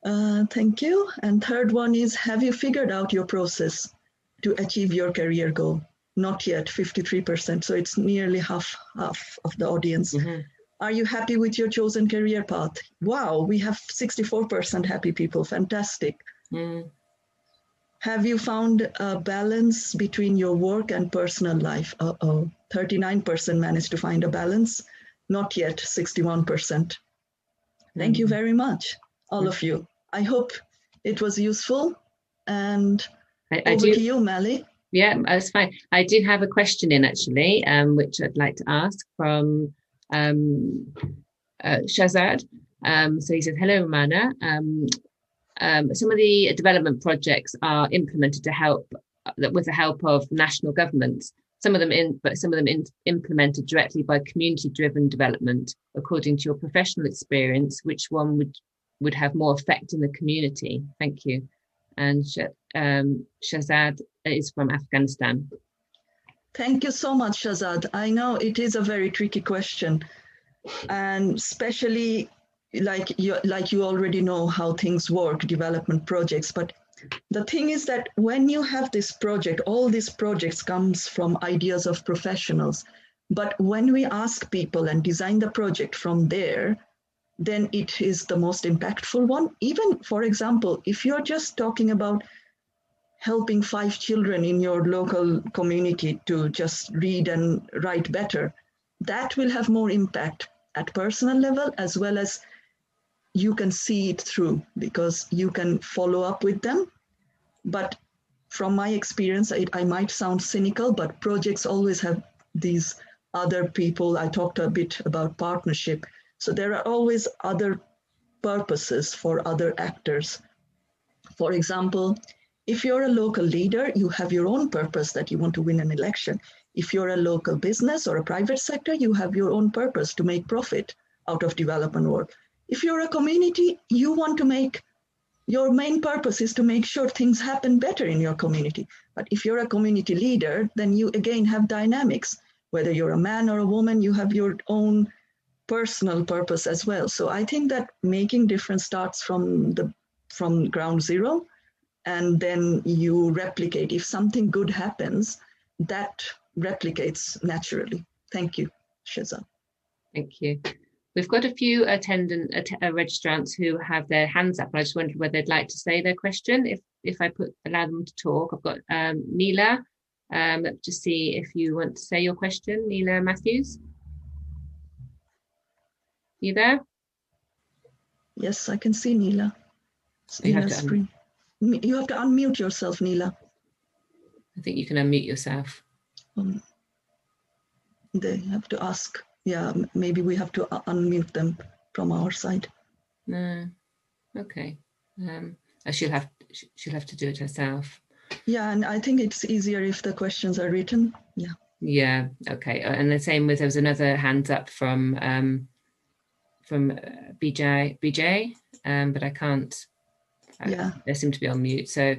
Thank you. And third one is, have you figured out your process to achieve your career goal? Not yet, 53%. So it's nearly half of the audience. Are you happy with your chosen career path? Wow, we have 64% happy people. Fantastic. Have you found a balance between your work and personal life? 39% managed to find a balance. Not yet, 61%. Thank you very much, all of you. I hope it was useful. And over to you, Mally. Yeah, that's fine. I do have a question in, actually, which I'd like to ask from Shazad. So he says, hello, Rumana. Some of the development projects are implemented with the help of national governments. Some of them implemented directly by community-driven development. According to your professional experience, which one would have more effect in the community? Thank you. And Shazad is from Afghanistan. Thank you so much, Shazad. I know it is a very tricky question, and especially like you already know how things work, development projects. But the thing is that when you have this project, all these projects comes from ideas of professionals. But when we ask people and design the project from there, then it is the most impactful one. Even, for example, if you're just talking about helping 5 children in your local community to just read and write better, that will have more impact at personal level, as well as you can see it through because you can follow up with them. But from my experience, I might sound cynical, but projects always have these other people. I talked a bit about partnership. So there are always other purposes for other actors. For example, if you're a local leader, you have your own purpose that you want to win an election. If you're a local business or a private sector, you have your own purpose to make profit out of development work. If you're a community, you want to make, your main purpose is to make sure things happen better in your community. But if you're a community leader, then you again have dynamics. Whether you're a man or a woman, you have your own personal purpose as well. So I think that making difference starts from ground zero, and then you replicate. If something good happens, that replicates naturally. Thank you, Shazad. Thank you. We've got a few registrants who have their hands up. I just wondered whether they'd like to say their question. If I allow them to talk, I've got Neela. Just see if you want to say your question, Neela Matthews. You there? Yes, I can see Neela. You have to unmute yourself, Neela. I think you can unmute yourself. They have to ask. Yeah, maybe we have to unmute them from our side. No. Okay. She'll have to do it herself. Yeah, and I think it's easier if the questions are written. Yeah. Yeah. Okay. And the same with, there was another hand up from BJ, but I can't. They seem to be on mute. So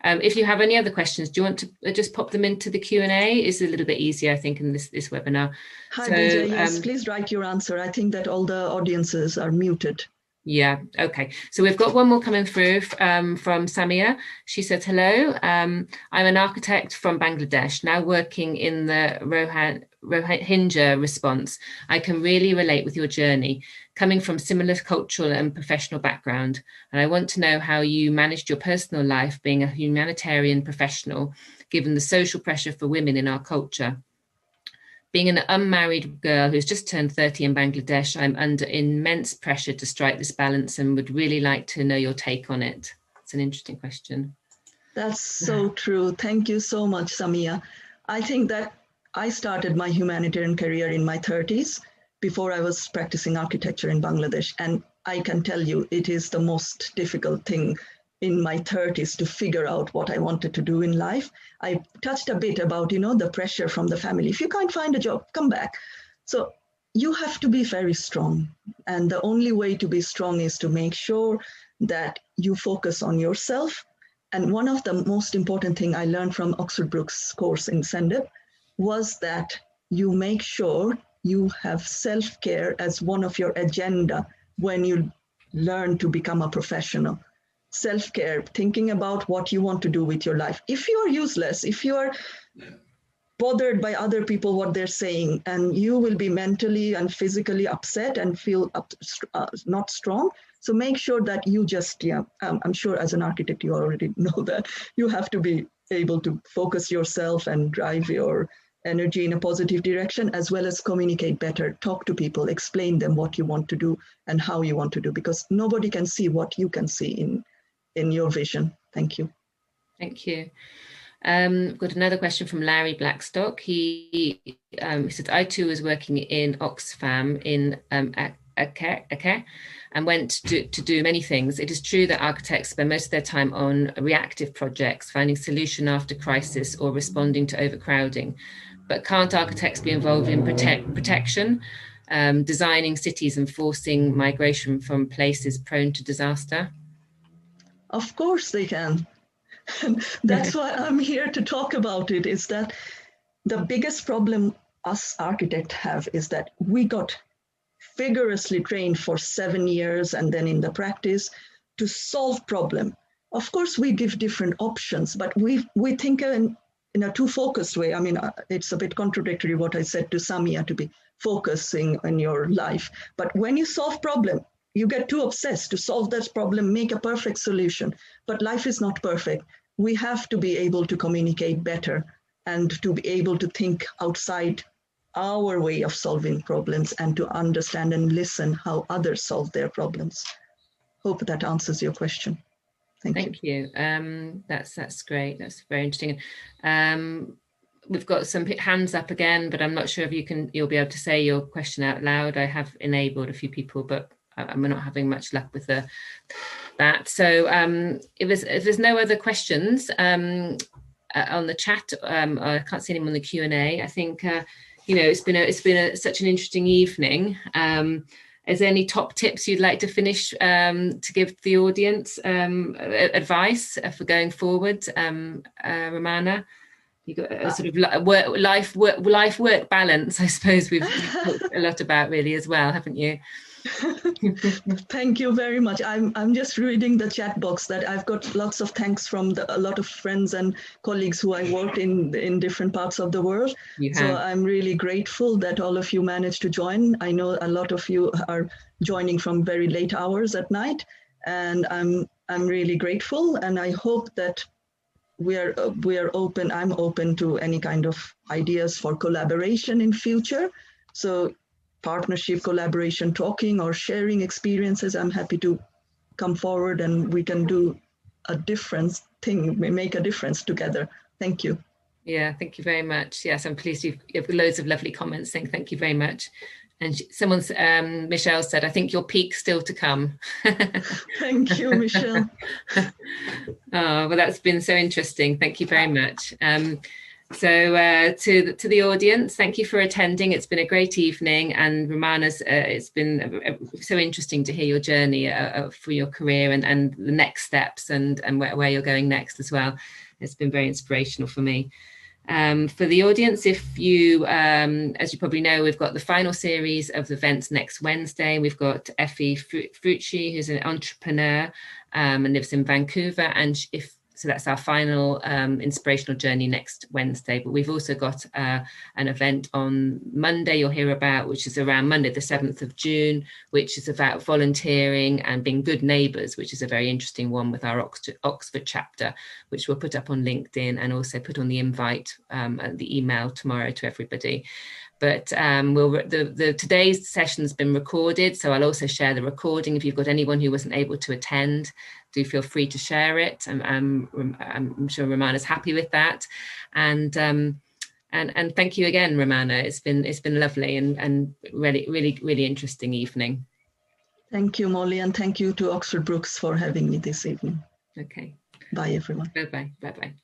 if you have any other questions, do you want to just pop them into the Q&A? It's a little bit easier, I think, in this webinar. Hi, BJ. Yes, please write your answer. I think that all the audiences are muted. Yeah, okay. So we've got one more coming through from Samia. She said, hello, I'm an architect from Bangladesh, now working in the Rohingya response. I can really relate with your journey, coming from similar cultural and professional background. And I want to know how you managed your personal life being a humanitarian professional, given the social pressure for women in our culture. Being an unmarried girl who's just turned 30 in Bangladesh, I'm under immense pressure to strike this balance and would really like to know your take on it. It's an interesting question. That's so true. Thank you so much, Samia. I think that I started my humanitarian career in my 30s before I was practicing architecture in Bangladesh. And I can tell you, it is the most difficult thing in my 30s to figure out what I wanted to do in life. I touched a bit about, the pressure from the family. If you can't find a job, come back. So you have to be very strong. And the only way to be strong is to make sure that you focus on yourself. And one of the most important things I learned from Oxford Brookes' course in Sendip was that you make sure you have self-care as one of your agenda when you learn to become a professional. Self-care, thinking about what you want to do with your life. If you are useless, if you are bothered by other people, what they're saying, and you will be mentally and physically upset and feel not strong. So make sure that you just, I'm sure as an architect, you already know that you have to be able to focus yourself and drive your energy in a positive direction, as well as communicate better, talk to people, explain them what you want to do and how you want to do, because nobody can see what you can see in your vision. Thank you. Thank you. We've got another question from Larry Blackstock. He said, I too was working in Oxfam in Aceh and went to do many things. It is true that architects spend most of their time on reactive projects, finding solution after crisis or responding to overcrowding. But can't architects be involved in protection, designing cities and forcing migration from places prone to disaster? Of course they can. That's why I'm here to talk about it, is that the biggest problem us architects have is that we got vigorously trained for 7 years and then in the practice to solve problem. Of course, we give different options, but we think in a too focused way. I mean, it's a bit contradictory what I said to Samia, to be focusing on your life. But when you solve problem, you get too obsessed to solve that problem, make a perfect solution. But life is not perfect. We have to be able to communicate better and to be able to think outside our way of solving problems and to understand and listen how others solve their problems. Hope that answers your question. Thank you. That's great. That's very interesting. We've got some hands up again, but I'm not sure if you'll be able to say your question out loud. I have enabled a few people, but we're not having much luck with that. So if there's no other questions on the chat, I can't see anyone on the Q&A. I think it's been such an interesting evening. Is there any top tips you'd like to finish to give the audience, advice for going forward, Rumana? You got a sort of life work balance, I suppose we've talked a lot about really as well, haven't you? Thank you very much. I'm just reading the chat box that I've got lots of thanks from a lot of friends and colleagues who I worked in different parts of the world. So I'm really grateful that all of you managed to join. I know a lot of you are joining from very late hours at night, and I'm really grateful. And I hope that we are open. I'm open to any kind of ideas for collaboration in future. So partnership, collaboration, talking or sharing experiences, I'm happy to come forward and we can do a different thing, make a difference together. Thank you. Yeah, thank you very much. Yes, I'm pleased you have loads of lovely comments saying thank you very much. And someone's, Michelle said, I think your peak's still to come. Thank you, Michelle. Oh, well, that's been so interesting. Thank you very much. So to the audience, thank you for attending. It's been a great evening, and Rumana's, it's been so interesting to hear your journey for your career and the next steps and where you're going next as well. It's been very inspirational for me. For the audience, if you, as you probably know, we've got the final series of events next Wednesday. We've got Effie Frucci, who's an entrepreneur and lives in Vancouver. And so that's our final inspirational journey next Wednesday. But we've also got an event on Monday you'll hear about, which is around Monday, the 7th of June, which is about volunteering and being good neighbours, which is a very interesting one with our Oxford chapter, which we'll put up on LinkedIn and also put on the invite and the email tomorrow to everybody. But today's session's been recorded, so I'll also share the recording. If you've got anyone who wasn't able to attend, do feel free to share it. I'm sure Romana's happy with that, and thank you again, Romana. It's been lovely and really interesting evening. Thank you, Molly, and thank you to Oxford Brookes for having me this evening. Okay. Bye, everyone. Bye bye.